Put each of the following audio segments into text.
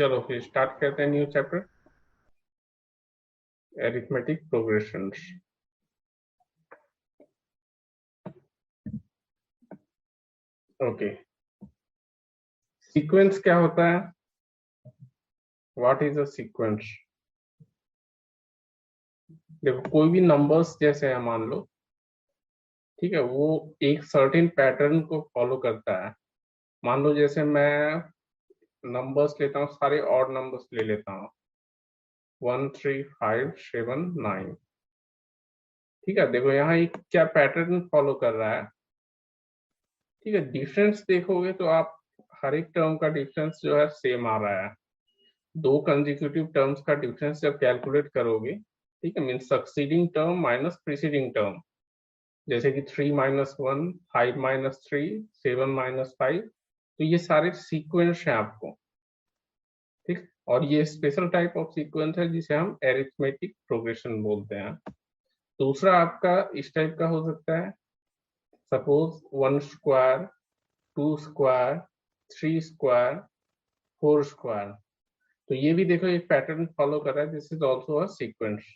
चलो फिर स्टार्ट करते हैं new chapter, arithmetic progression. Okay, sequence क्या होता है? What is a sequence? देखो, कोई भी नंबर्स जैसे है, मान लो, ठीक है, वो एक सर्टेन पैटर्न को फॉलो करता है। मान लो जैसे मैं नंबर्स लेता हूँ, सारे ऑड नंबर्स ले लेता हूँ, 1 3 5 7 9। ठीक है, देखो यहाँ एक क्या पैटर्न फॉलो कर रहा है। ठीक है, डिफरेंस देखोगे तो आप हर एक टर्म का डिफरेंस जो है सेम आ रहा है। दो कंसेक्यूटिव टर्म्स का डिफरेंस जब कैलकुलेट करोगे, ठीक है, means succeeding term minus preceding term, जैसे कि 3 - 1, 5 - 3, 7 - 5, तो ये सारे सीक्वेंस हैं आपको। ठीक, और ये स्पेशल टाइप ऑफ सीक्वेंस है जिसे हम एरिथमेटिक प्रोग्रेशन बोलते हैं। दूसरा आपका इस टाइप का हो सकता है, suppose 1 square, 2 square, 3 square, 4 square. तो ये भी देखो एक पैटर्न फॉलो कर रहा है, this is also a sequence.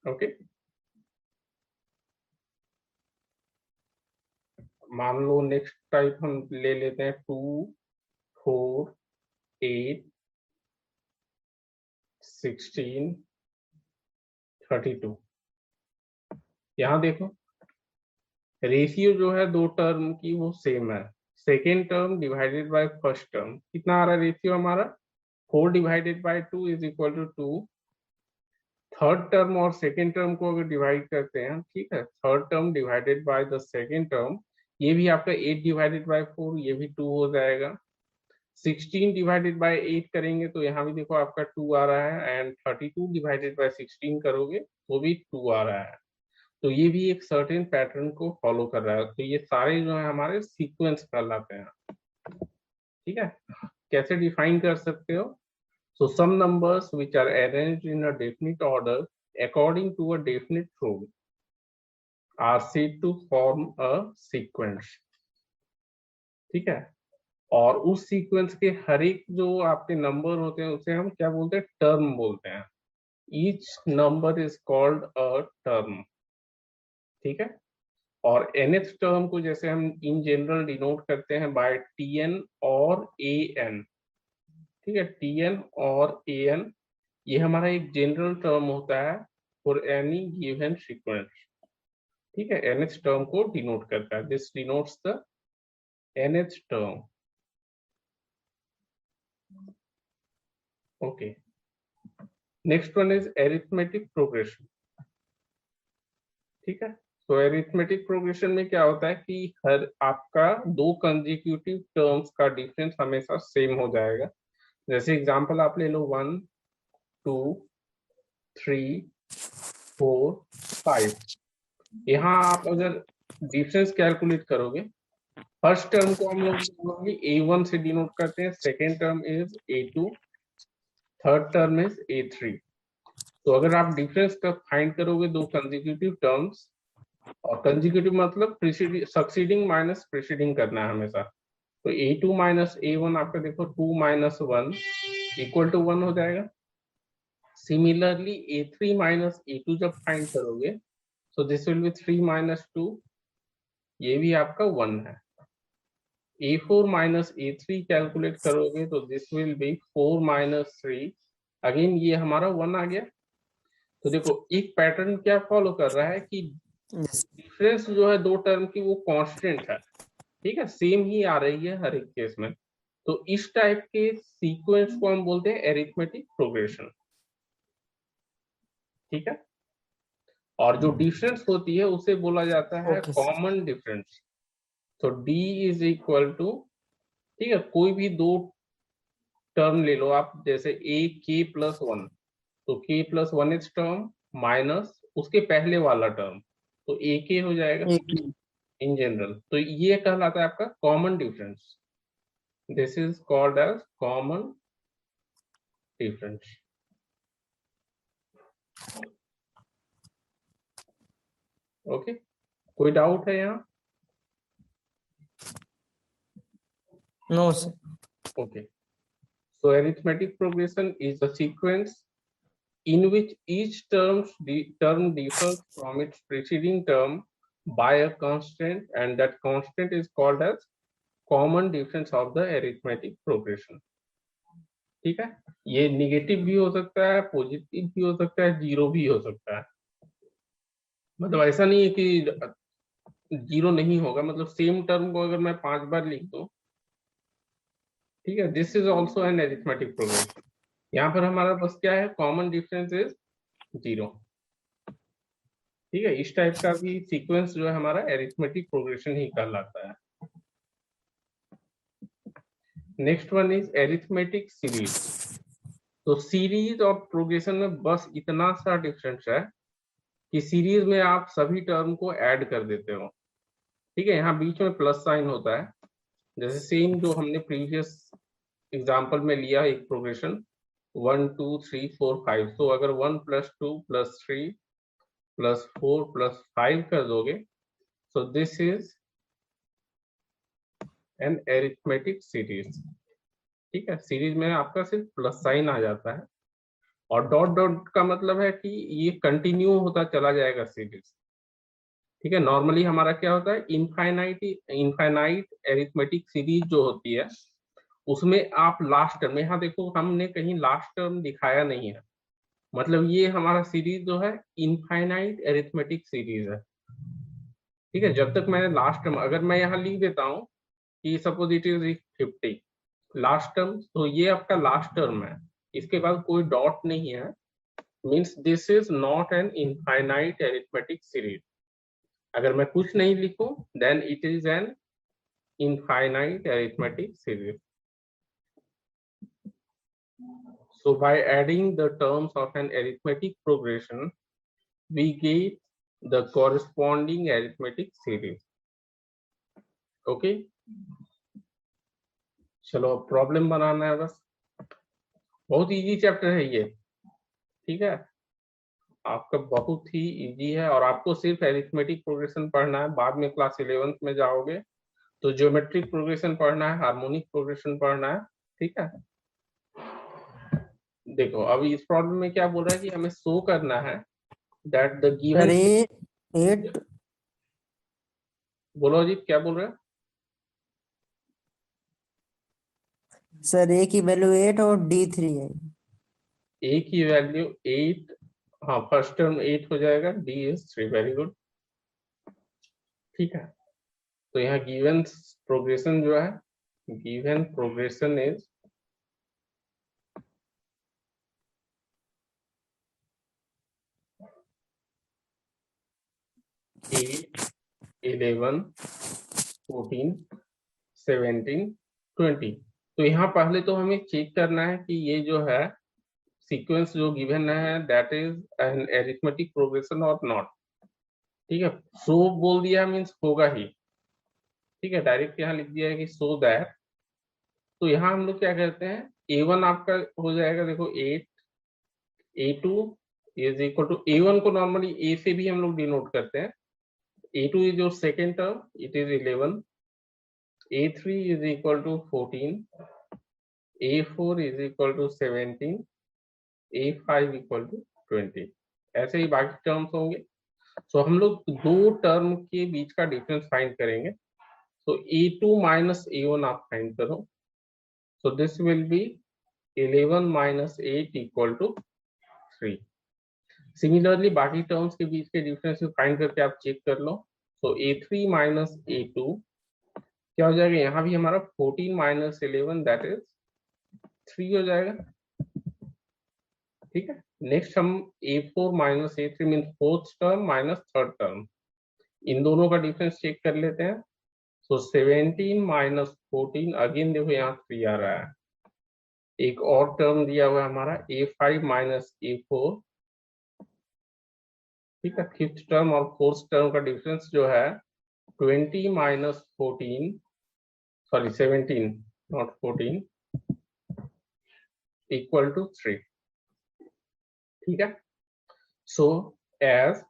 Okay, मान लो नेक्स्ट टाइप हम ले लेते हैं 2 4 8 16 32। यहाँ देखो, रेशियो जो है दो टर्म की वो सेम है। Second term divided by first term कितना आ रहा है रेशियो हमारा? 4/2 = 2। थर्ड टर्म और सेकेंड टर्म को अगर डिवाइड करते हैं, ठीक है, third term divided by the second term, ये भी आपका 8/4, ये भी 2 हो जाएगा। 16/8 करेंगे तो यहाँ भी देखो आपका 2 आ रहा है, एंड 32/16 करोगे वो भी 2 आ रहा है। तो ये भी एक सर्टेन पैटर्न को फॉलो कर रहा है। तो ये सारे जो है हमारे सीक्वेंस कहलाते हैं। ठीक है, कैसे डिफाइन कर सकते हो? So some numbers which are arranged in a definite order according to a definite rule are said to form a sequence। ठीक है, और उस सीक्वेंस के हर एक जो आपके नंबर होते हैं उसे हम क्या बोलते हैं? टर्म बोलते हैं। Each number is called a term. ठीक है, और nth टर्म को जैसे हम इन जनरल डिनोट करते हैं बाय tn और an। ठीक है, tn और an ये हमारा एक जनरल टर्म होता है फॉर एनी गिवन सीक्वेंस। ठीक है, nth टर्म को डिनोट करता है, this denotes the nth term. Okay, next one is arithmetic progression. ठीक है, तो एरिथमेटिक प्रोग्रेशन में क्या होता है कि हर आपका दो कंसेक्यूटिव टर्म्स का डिफरेंस हमेशा सेम हो जाएगा। जैसे एग्जांपल आप ले लो 1 2 3 4 5। यहाँ आप अगर डिफरेंस कैलकुलेट करोगे, फर्स्ट टर्म को हम लोग A1 से डिनोट करते हैं, second term is A2, third term is A3। तो अगर आप डिफरेंस का फाइंड करोगे दो कंसेक्यूटिव टर्म्स, और कंसेक्यूटिव मतलब सक्सीडिंग माइनस प्रीसीडिंग करना है हमेशा, तो A2 - A1 आपका देखो 2 - 1 = 1 हो जाएगा। सिमिलरली A3 - A2 जब फाइंड करोगे, so this will be 3 - 2, ये भी आपका 1 है। A4 - A3 कैलकुलेट करोगे तो दिस विल बी 4 - 3, अगेन ये हमारा 1 आ गया। तो देखो एक पैटर्न क्या फॉलो कर रहा है कि डिफरेंस जो है दो टर्म की वो कांस्टेंट है। ठीक है, सेम ही आ रही है हर एक केस में। तो इस टाइप के सीक्वेंस को हम बोलते हैं एरिथमेटिक प्रोग्रेशन। ठीक है, और जो डिफरेंस होती है उसे बोला जाता है ओके सर। Common difference. तो D = ठीक है, कोई भी दो टर्म ले लो आप, जैसे AK+1, तो K+1 इज टर्म माइनस उसके पहले वाला टर्म, तो AK हो जाएगा एक ही। In general. तो ये कहलाता है आपका common difference, this is called as common difference. Okay, कोई डाउट है यहाँ? No sir. Okay, So arithmetic progression is a sequence in which each term differs from its preceding term by a constant, and that constant is called as common difference of the arithmetic progression. ठीक है, ये negative भी हो सकता है, positive भी हो सकता है, जीरो भी हो सकता है। मतलब ऐसा नहीं है कि जीरो नहीं होगा, मतलब सेम टर्म को अगर मैं 5 बार लिख दूं, ठीक है, this is also an arithmetic progression. यहाँ पर हमारा बस क्या है, कॉमन डिफरेंस इज जीरो। ठीक है, इस टाइप का भी सीक्वेंस जो है हमारा एरिथमेटिक प्रोग्रेशन ही कहलाता है। Next one is arithmetic series. तो सीरीज और प्रोग्रेशन में बस इतना सा डिफरेंस है कि सीरीज में आप सभी टर्म को ऐड कर देते हो। ठीक है, यहाँ बीच में प्लस साइन होता है, जैसे सेम जो हमने प्रीवियस एग्जाम्पल में लिया एक प्रोग्रेशन 1 2 3 4 5। तो अगर 1 + 2 + 3 + 4 + 5 कर दोगे, so this is an arithmetic series। ठीक है, सीरीज में आपका सिर्फ प्लस साइन आ जाता है, और डॉट डॉट का मतलब है कि ये कंटिन्यू होता चला जाएगा सीरीज। ठीक है, नॉर्मली हमारा क्या होता है, इनफाइनाइट एरिथमेटिक सीरीज जो होती है उसमें आप लास्ट टर्म, यहाँ देखो हमने कहीं लास्ट टर्म दिखाया नहीं है, मतलब ये हमारा सीरीज जो है इनफाइनाइट एरिथमेटिक सीरीज है। ठीक है, जब तक मैंने लास्ट टर्म, अगर मैं यहाँ लिख देता हूँ कि suppose it is 50 last term, तो ये आपका लास्ट टर्म है, इसके बाद कोई डॉट नहीं है, means this is not an infinite arithmetic series. अगर मैं कुछ नहीं लिखूं, then it is an infinite arithmetic series. So by adding the terms of an arithmetic progression, we get the corresponding arithmetic series। Okay, चलो problem बनाना है बस, बहुत easy chapter है ये। ठीक है, आपका बहुत ही इजी है, और आपको सिर्फ एरिथमेटिक प्रोग्रेशन पढ़ना है। बाद में क्लास 11th में जाओगे तो ज्योमेट्रिक प्रोग्रेशन पढ़ना है, हार्मोनिक प्रोग्रेशन पढ़ना है। ठीक है, देखो अभी इस प्रॉब्लम में क्या बोल रहा है कि हमें शो करना है दैट द गिवन। 8 बोलो अजीत, क्या बोल रहे हैं? सर ए की वैल्यू 8 और D3 है। ए की वैल्यू 8, हाँ फर्स्ट टर्म 8 हो जाएगा, डी इज 3। Very good. ठीक है, तो यहाँ गिवन प्रोग्रेशन जो है, गिवन प्रोग्रेशन इज एट 11 14 17 20। तो यहाँ पहले तो हमें चेक करना है कि ये जो है सीक्वेंस जो गिवन है that is an arithmetic progression और नॉट। ठीक है, सो बोल दिया मीन्स होगा ही। ठीक है, डायरेक्ट यहाँ लिख दिया है कि सो दैट। तो यहाँ हम लोग क्या करते हैं, A1 आपका हो जाएगा, देखो 8, A2 is equal to, A1 को नॉर्मली A से भी हम लोग डिनोट करते हैं। A2 is your second term, it is 11, A3 is equal to 14, A4 is equal to 17, A5 equal to 20। ऐसे ही बाकी टर्म्स होंगे। सो हम लोग दो टर्म के बीच का डिफरेंस फाइंड करेंगे। सो A2 माइनस A1 आप फाइंड करो। So this will be 11 minus 8 equal to 3। Similarly बाकी टर्म्स के बीच के डिफरेंस को फाइंड करके आप चेक कर लो। सो A3 माइनस A2 क्या हो जाएगा, यहाँ भी हमारा 14 माइनस 11 दैट इज 3 हो जाएगा। ठीक है, नेक्स्ट हम A4 minus A3 mean fourth term minus third term, इन दोनों का डिफरेंस चेक कर लेते हैं। सो 17 माइनस 14, अगेन देखो यहाँ 3 आ रहा है। एक और टर्म दिया हुआ है हमारा A5 माइनस A4। ठीक है, फिफ्थ टर्म और फोर्थ टर्म का डिफरेंस जो है 20 minus 14, sorry 17 not 14, equal to 3। ठीक है, so as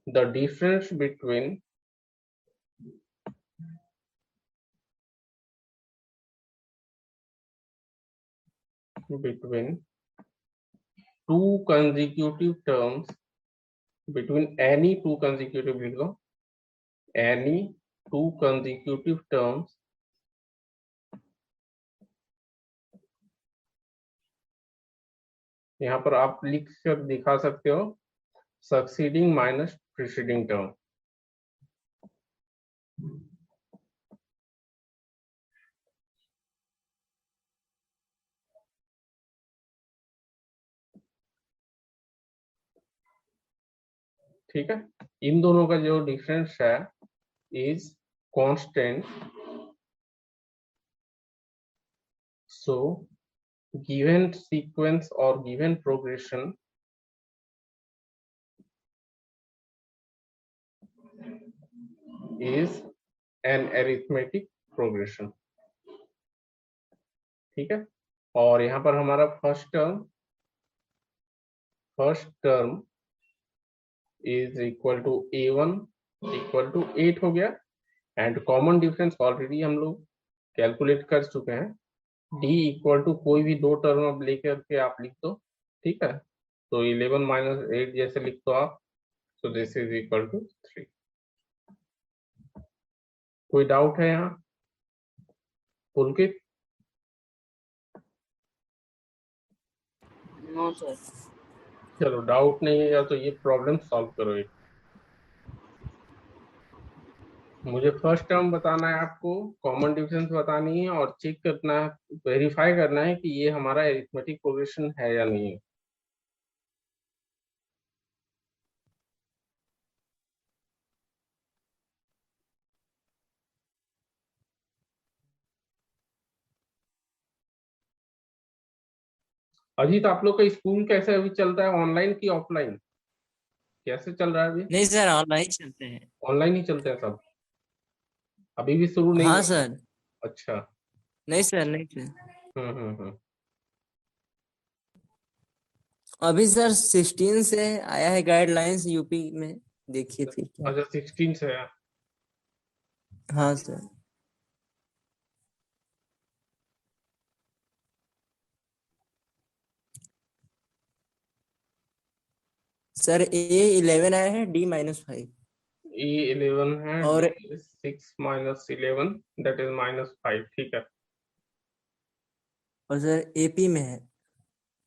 the difference between between two consecutive terms, between any two consecutive, लिख लो, any two consecutive terms यहाँ पर आप लिख कर दिखा सकते हो सक्सीडिंग माइनस प्रीसीडिंग टर्म। ठीक है, इन दोनों का जो डिफरेंस है is constant, so given sequence और given progression is an arithmetic progression। ठीक है, और यहाँ पर हमारा first term is equal to a1 equal to 8 हो गया, एंड कॉमन डिफरेंस ऑलरेडी हम लोग कैलकुलेट कर चुके हैं, d इक्वल टू कोई भी दो टर्म अब लेकर के आप लिख दो। ठीक है, तो 11 माइनस 8 जैसे लिख दो आप, so this is equal to 3। कोई डाउट है यहाँ पुलकित? No sir. चलो, डाउट नहीं है तो ये प्रॉब्लम सॉल्व करो। एक मुझे फर्स्ट टर्म बताना है, आपको कॉमन डिफरेंस बतानी है और चेक करना है, वेरीफाई करना है कि ये हमारा अरिथमेटिक प्रोग्रेशन है या नहीं है। अजीत, आप लोग का स्कूल कैसे अभी चल रहा है, ऑनलाइन की ऑफलाइन, कैसे चल रहा है अभी? नहीं सर, ऑनलाइन चलते हैं। ऑनलाइन ही चलते हैं सब, अभी भी शुरू नहीं हाँ हुआ? सर। अच्छा। नहीं सर, नहीं सर। हम्म। अभी सर 16 से आया है गाइडलाइंस यूपी में, देखिए फिर क्या। अच्छा, 16 से है। हाँ सर। सर A11 आया है, D-5। E11 है, और 6 माइनस 11 दैट इज -5। ठीक है, सर AP में है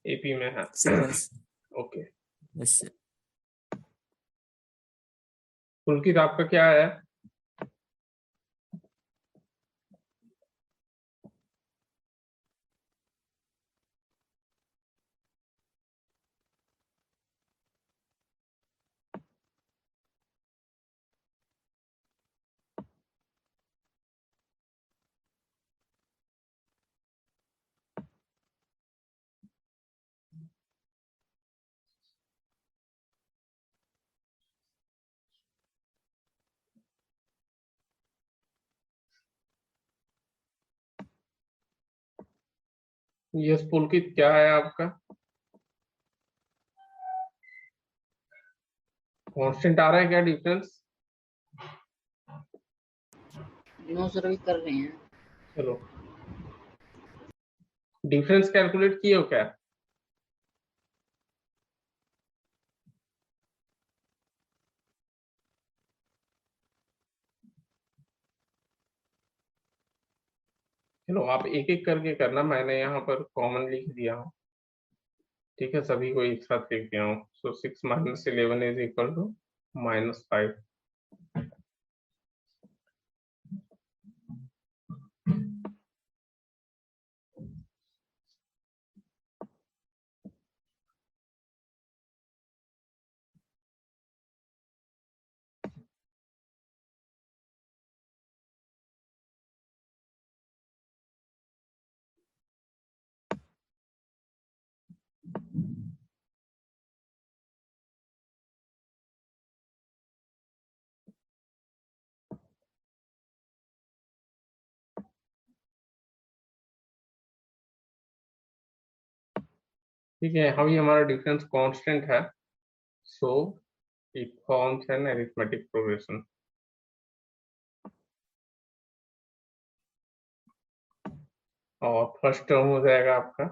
एपी में है। Sequence. Okay, yes sir. Pulkit आपका क्या है? यस पुलकित, क्या है आपका? कांस्टेंट आ रहा है क्या डिफरेंस? नो सर, अभी कर रहे हैं। चलो, डिफरेंस कैलकुलेट किए हो क्या? चलो, आप एक एक करके करना, मैंने यहाँ पर कॉमन लिख दिया हूँ। ठीक है, सभी को एक साथ लिख दिया हूँ। सो 6 माइनस 11 इज इक्वल टू -5। ठीक है, अभी हमारा डिफरेंस कांस्टेंट है, so it forms an arithmetic progression. और फर्स्ट टर्म हो जाएगा आपका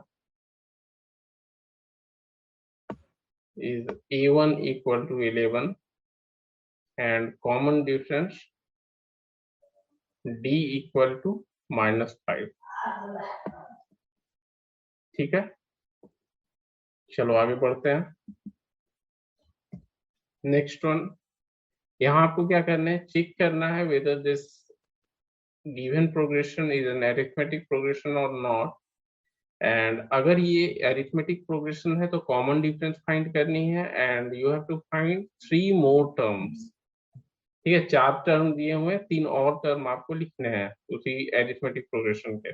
is A1 equal to 11 and common difference D equal to -5। ठीक है, चलो आगे बढ़ते हैं। नेक्स्ट वन, यहाँ आपको क्या करना है, चेक करना है whether this given progression is an arithmetic progression or not। And अगर ये अरिथमेटिक प्रोग्रेशन है तो कॉमन डिफरेंस फाइंड करनी है and you have to find 3 more terms. ठीक है, 4 टर्म दिए हुए हैं, 3 और टर्म आपको लिखने हैं उसी अरिथमेटिक प्रोग्रेशन के।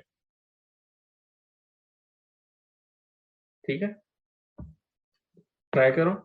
ठीक है, ट्राई करो।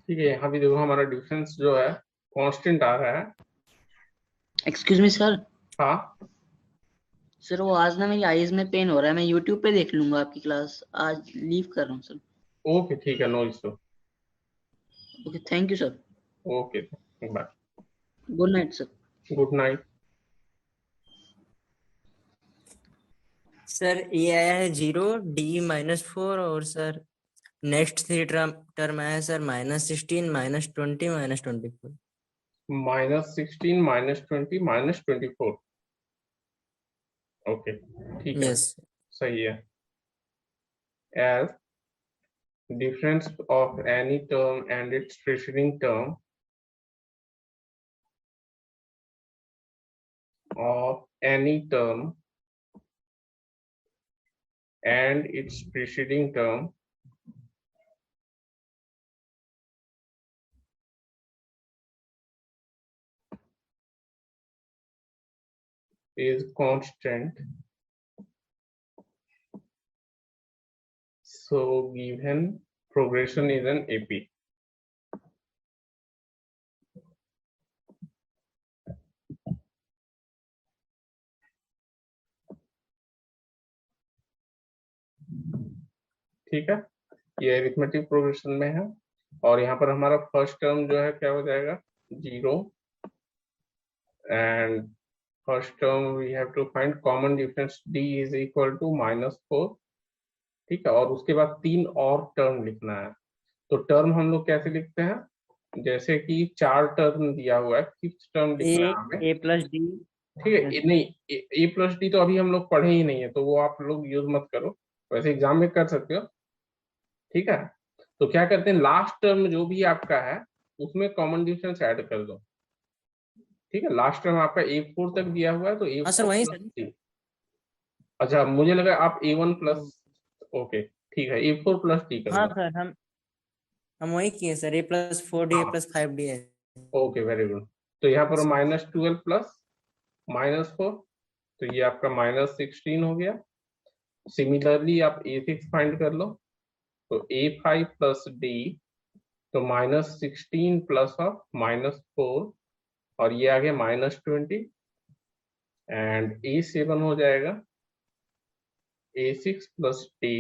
ठीक है, यहाँ भी देखो हमारा डिफरेंस जो है कांस्टेंट आ रहा है। Excuse me sir. हाँ, सर वो आज ना मेरी आईज में पेन हो रहा है, मैं यूट्यूब पे देख लूंगा आपकी क्लास, आज लीव कर रहा हूँ सर। ओके ठीक है, no issue. Okay thank you sir. Okay, bye, good night sir. Good night. Sir ये आया है 0 D -4 और सर नेक्स्ट 3 टर्म आया है सर -16 -20 -24। -16 -20 -24। ओके ठीक है, यस सही है। as difference of any term and its preceding term of any term and its preceding term is constant, so given progression is an AP। ठीक है, ये अरिथमेटिक प्रोग्रेशन में है और यहाँ पर हमारा फर्स्ट टर्म जो है क्या हो जाएगा, 0 and first term we have to find common difference D is equal to -4। ठीक है, और उसके बाद 3 और टर्म लिखना है। तो टर्म हम लोग कैसे लिखते हैं, जैसे कि 4 टर्म दिया हुआ है, 5th टर्म लिखना है हमें। A + D। ठीक है, नहीं A+D तो अभी हम लोग पढ़े ही नहीं है, तो वो आप लोग यूज मत करो, वैसे एग्जाम में कर सकते हो। ठीक है, तो क्या करते हैं, लास्ट टर्म जो भी आपका है उसमें कॉमन डिफरेंस ऐड कर दो। ठीक है, लास्ट टर्म आपका A4 तक दिया हुआ है तो हाँ सर A4 वही प्लस सर। D। अच्छा, मुझे लगा आप A1 प्लस, ओके ठीक है, A4 प्लस D कर हाँ दो। सर हम वही किए सर, A+4 D हाँ, A+5D है। Okay very good. तो यहाँ पर -12 प्लस -4, तो ये आपका -16 हो गया। सिमिलरली आप A6 फाइंड कर लो, तो A5 प्लस D, तो -16 प्लस ऑफ -4 और ये आ गया -20 एंड A7 हो जाएगा A6 प्लस D,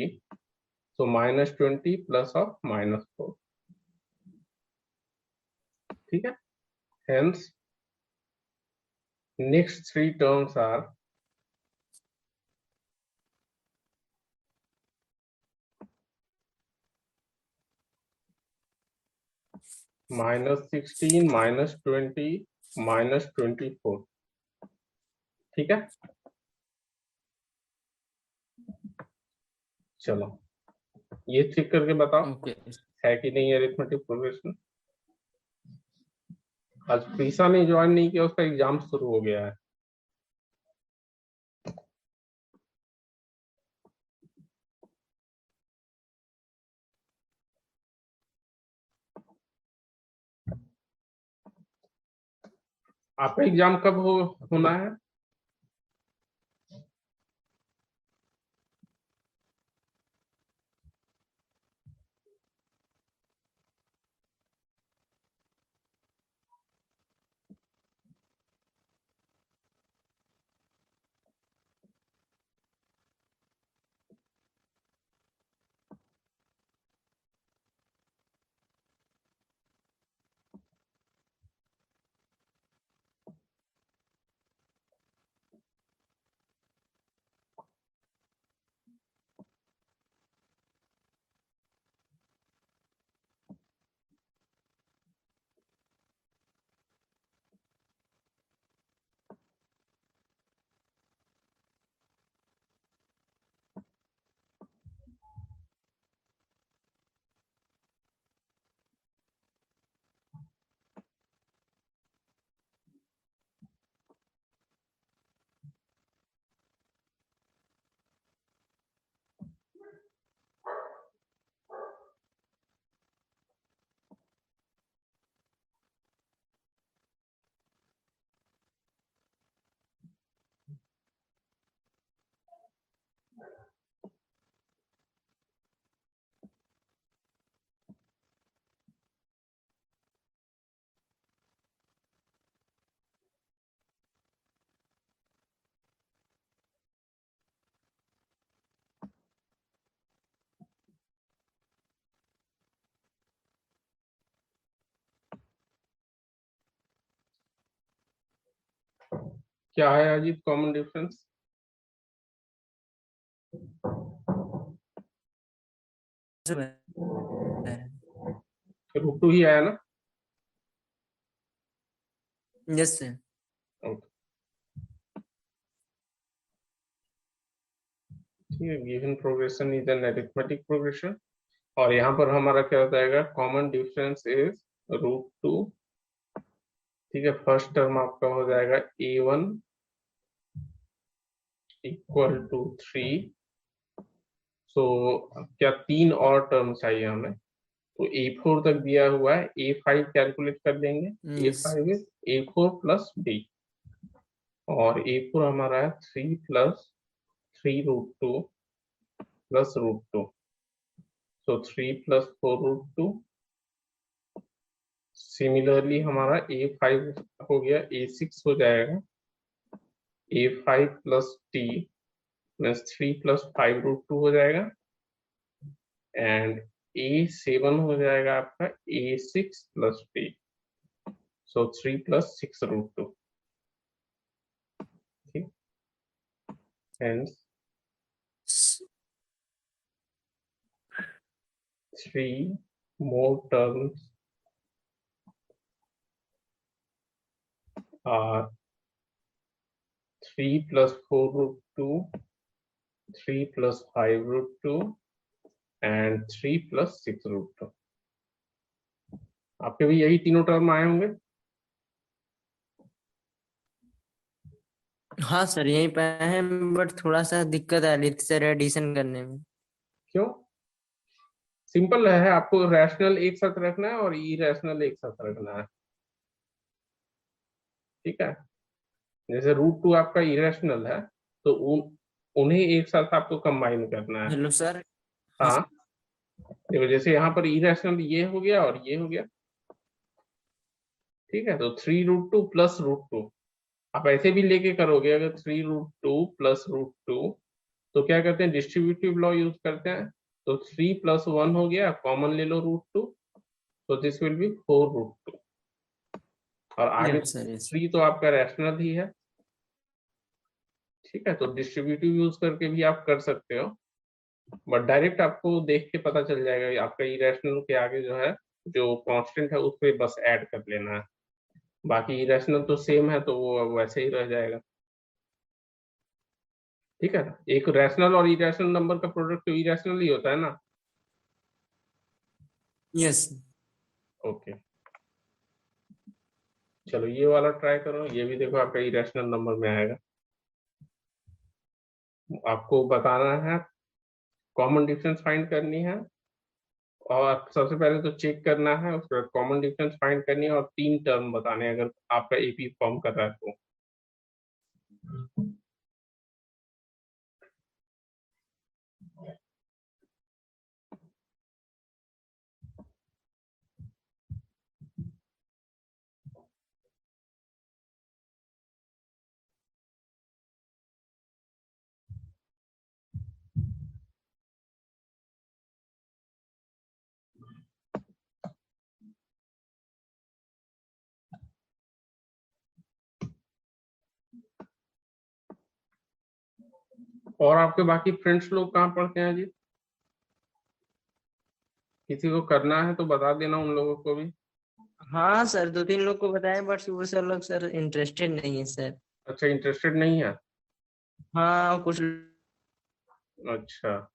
तो -20 प्लस ऑफ -4। ठीक है, hence next 3 terms are -16 -20 -24। ठीक है, चलो ये चेक करके बताओ ओके है कि नहीं अरिथमेटिक प्रोग्रेशन। आज प्रीसा ने ज्वाइन नहीं किया, उसका एग्जाम शुरू हो गया है। आपका एग्जाम कब होना है? क्या है अजीत कॉमन डिफरेंस? √2 ही आया ना? Yes sir. Okay. ठीक है, given progression is an arithmetic progression, और यहाँ पर हमारा क्या हो जाएगा? Common difference is √2। ठीक है, फर्स्ट टर्म आपका हो जाएगा A1 इक्वल टू 3। सो क्या 3 और टर्म चाहिए हमें? तो A4 तक दिया हुआ है, A5 कैलकुलेट कर देंगे। Yes. A5 is A4 plus D, और A4 हमारा है 3 प्लस 3√2 प्लस √2, सो 3 प्लस 4√2। सिमिलरली हमारा A5 हो गया, A6 हो जाएगा A5 plus T means 3 plus 5√2 हो जाएगा, एंड A7 हो जाएगा आपका A6 प्लस T, सो 3 प्लस 6√2। ठीक, hence 3 more terms are 3 plus 4√2, 3 plus 5√2 and 3 plus 6√2। आपके भी यही तीनों टर्म आए होंगे। हाँ सर यहीं पे है, बट थोड़ा सा दिक्कत आ रही थी सर एडिशन करने में। क्यों? सिंपल है, आपको रैशनल एक साथ रखना है और इरेशनल एक साथ रखना है। ठीक है, जैसे √2 आपका इरेशनल है, तो उन्हें एक साथ आपको कंबाइन करना है। Hello sir. हाँ, देखो जैसे यहाँ पर इरेशनल ये हो गया और ये हो गया। ठीक है, तो 3√2 प्लस √2 आप ऐसे भी लेके करोगे। अगर 3√2 प्लस √2, तो क्या करते हैं? डिस्ट्रीब्यूटिव लॉ यूज करते हैं। तो 3 प्लस 1 हो गया, कॉमन ले लो √2, तो दिस विल बी 4√2, और आगे यस सर यस। 3 तो आपका रैशनल ही है। ठीक है, तो डिस्ट्रीब्यूटिव यूज करके भी आप कर सकते हो, बट डायरेक्ट आपको देख के पता चल जाएगा। आपका इरेशनल के आगे जो है, जो कांस्टेंट है, उस पर बस ऐड कर लेना है। बाकी इरेशनल तो सेम है, तो वो वैसे ही रह जाएगा। ठीक है, एक रैशनल और इरेशनल नंबर का प्रोडक्ट तो इरेशनल ही होता है ना। यस। ओके, चलो ये वाला ट्राई करो, ये भी देखो आपका इरेशनल नंबर में आएगा। आपको बताना है, कॉमन डिफरेंस फाइंड करनी है, और सबसे पहले तो चेक करना है, उसके बाद कॉमन डिफरेंस फाइंड करनी है और 3 टर्म बताने हैं अगर आपका एपी फॉर्म कर रहा है तो। और आपके बाकी फ्रेंड्स लोग कहाँ पढ़ते हैं जी? किसी को करना है तो बता देना उन लोगों को भी। हाँ सर, 2-3 लोग को बताया, बट वो सर लोग सर इंटरेस्टेड नहीं है सर। अच्छा, इंटरेस्टेड नहीं है। हाँ कुछ अच्छा,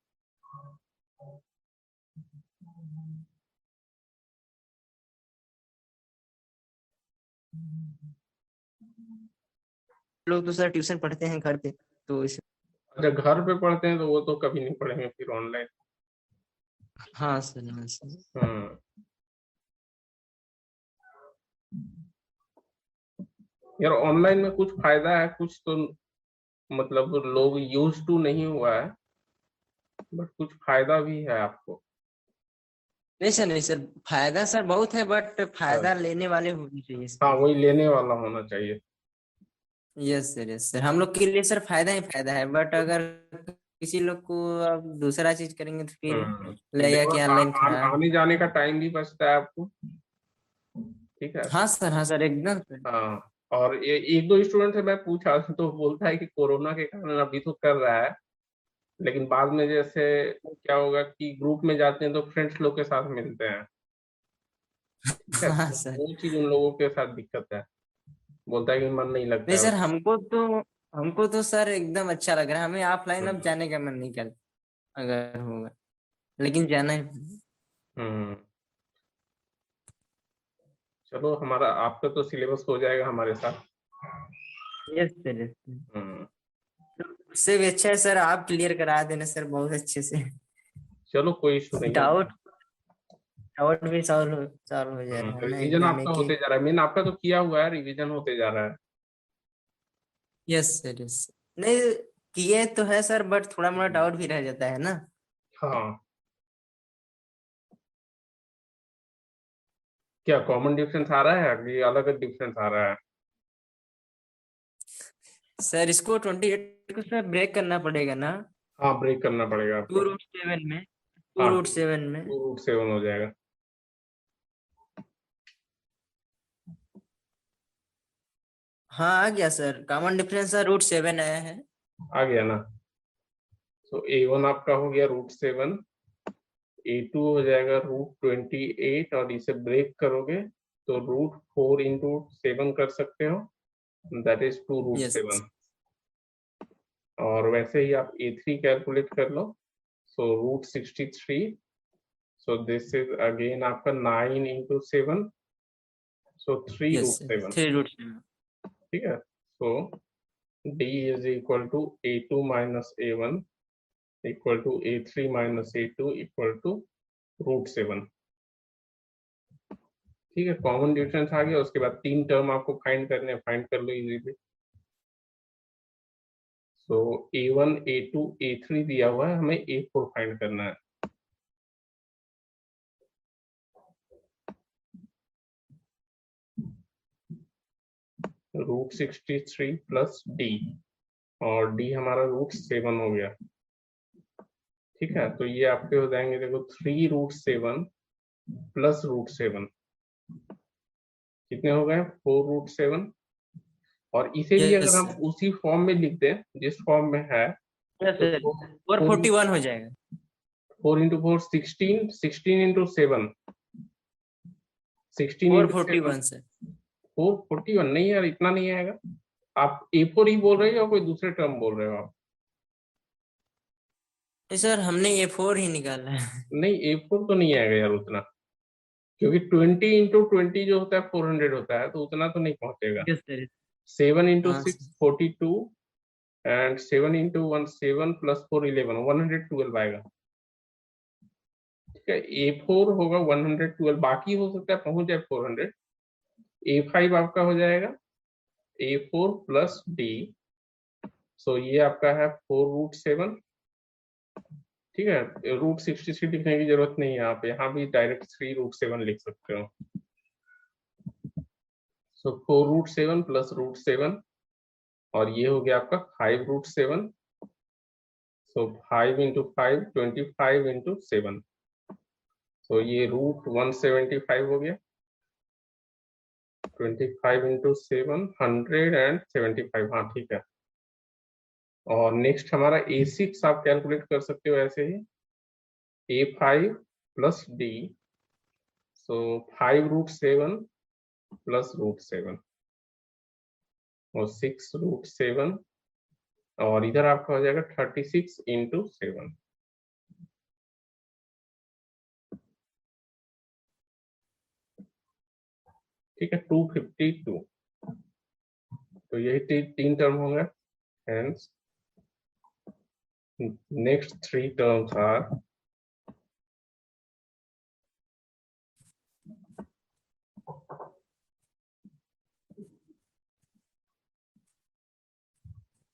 लोग तो सर ट्यूशन पढ़ते हैं घर पे, तो इस अच्छा घर पे पढ़ते हैं तो वो तो कभी नहीं पढ़ेंगे फिर ऑनलाइन। हाँ सर, हाँ सर। हम्म। यार ऑनलाइन में कुछ फायदा है, कुछ तो मतलब लोग यूज टू नहीं हुआ है, बट कुछ फायदा भी है आपको। नहीं सर, नहीं सर, फायदा सर बहुत है, बट फायदा लेने वाले होने चाहिए हाँ, सर। वही लेने वाला होना चाहिए। यस सर, यस सर, हम लोग के लिए सर फायदा ही फायदा है, बट अगर किसी लोग को अब दूसरा चीज करेंगे तो फिर लगेगा देखो कि ऑनलाइन खराब। आने जाने का टाइम भी बचता है आपको। ठीक है। हाँ सर, हाँ सर, एकदम सर। हाँ, और ये 1-2 स्टूडेंट से मैं पूछा तो बोलता है कि कोरोना के कारण अभी तो कर रहा है, लेकिन बाद में जैसे क्या होगा कि ग्रुप में जाते हैं तो फ्रेंड्स लोग के साथ मिलते हैं। ठीक है, हाँ तो सर। वो चीज उन लोगों के साथ दिक्कत है। बोलता है कि मन नहीं लगता नहीं है। सर, हमको तो सर एकदम अच्छा लग रहा है, हमें ऑफलाइन अब हम्म। जाने का मन नहीं करता अगर होगा, लेकिन जाना है। हम्म। चलो, हमारा आपका तो सिलेबस हो जाएगा हमारे साथ। Yes sir, yes sir. Hmm. उससे भी अच्छा है सर, आप क्लियर करा देना सर बहुत अच्छे से। चलो, कोई इशू नहीं है। डाउट डाउट भी सॉल्व हो जा रहा है ना रिवीजन एकदम आपका एक ही। होते जा रहा है, मेन आपका तो किया हुआ है, रिवीजन होते जा रहा है। Yes sir, yes. नहीं, किए तो है सर, बट थोड़ा मोड़ा डाउट भी रह जाता है ना। हाँ, क्या कॉमन डिफरेंस आ रहा है कि अलग डिफरेंस आ रहा है? सर इसको 28 को सर ब्रेक करना पड़ेगा ना। हाँ, ब्रेक करना पड़ेगा टू आपको। रूट सेवन में टू हाँ, रूट सेवन में 2√7 हो जाएगा। हाँ आ गया सर, कॉमन डिफरेंस सर √7 आया है। आ गया ना? तो A1 आपका हो गया √7, A2 हो जाएगा √28, और इसे ब्रेक करोगे तो √4 × 7 कर सकते हो, दैट इज 2√7। यस और वैसे ही आप A3 कैलकुलेट कर लो, so √63, so this is again आपका 9 × 7, so 3 yes root sir, seven 3√7। ठीक है। So D is equal to A2 minus A1 equal to A3 minus A2 equal to √7। ठीक है, कॉमन डिफरेंस आ गया, उसके बाद 3 टर्म आपको फाइंड करने हैं, फाइंड कर लो इजीली। सो A1 A2 A3 दिया हुआ है, हमें A4 फाइंड करना है। √63 प्लस D, और D हमारा √7 हो गया। ठीक है, तो ये आपके हो जाएंगे, देखो 3√7 प्लस √7 कितने हो गए? 4√7। और इसे भी अगर यस हम सर, उसी फॉर्म में लिख दें जिस फॉर्म में है, यस तो सर, 441 हो जाएगा। 4 × 4 16, 16 × 7, 16 × 7, 441 सर। 441। नहीं यार, इतना नहीं आएगा। आप A4 ही बोल रहे हो या कोई दूसरे टर्म बोल रहे हो आप? नहीं सर, हमने A4 ही निकाला है। नहीं, A4 तो नहीं आएगा यार उतना। क्योंकि 20 into 20 जो होता है 400 होता है, तो उतना तो नहीं पहुंचेगा। Yes sir. 7 into हाँ 6 42 and 7 into 1 7 plus 4 11 112 आएगा। ठीक है, A4 होगा 112, बाकी हो सकता है पहुंच जाए 400। A5 आपका हो जाएगा A4 plus D, सो ये आपका है 4√7। ठीक है, √66 लिखने की जरूरत नहीं है, आप यहाँ भी डायरेक्ट 3√7 लिख सकते हो। सो 4√7 plus √7, और ये हो गया आपका 5√7। सो 5 into 5 25 into 7, तो ये √175 हो गया। 25 into 7 175, हाँ ठीक है। और नेक्स्ट हमारा A6 आप कैलकुलेट कर सकते हो ऐसे ही, A5 plus D, सो 5√7 plus √7 और 6√7, और इधर आपका हो जाएगा 36 into 7। ठीक है, 252। तो यही तीन टर्म होंगे। Hence next 3 terms are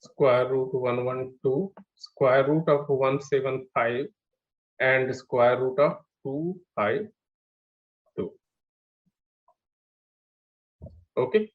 square root 112, square root of 175, and square root of 252. Okay.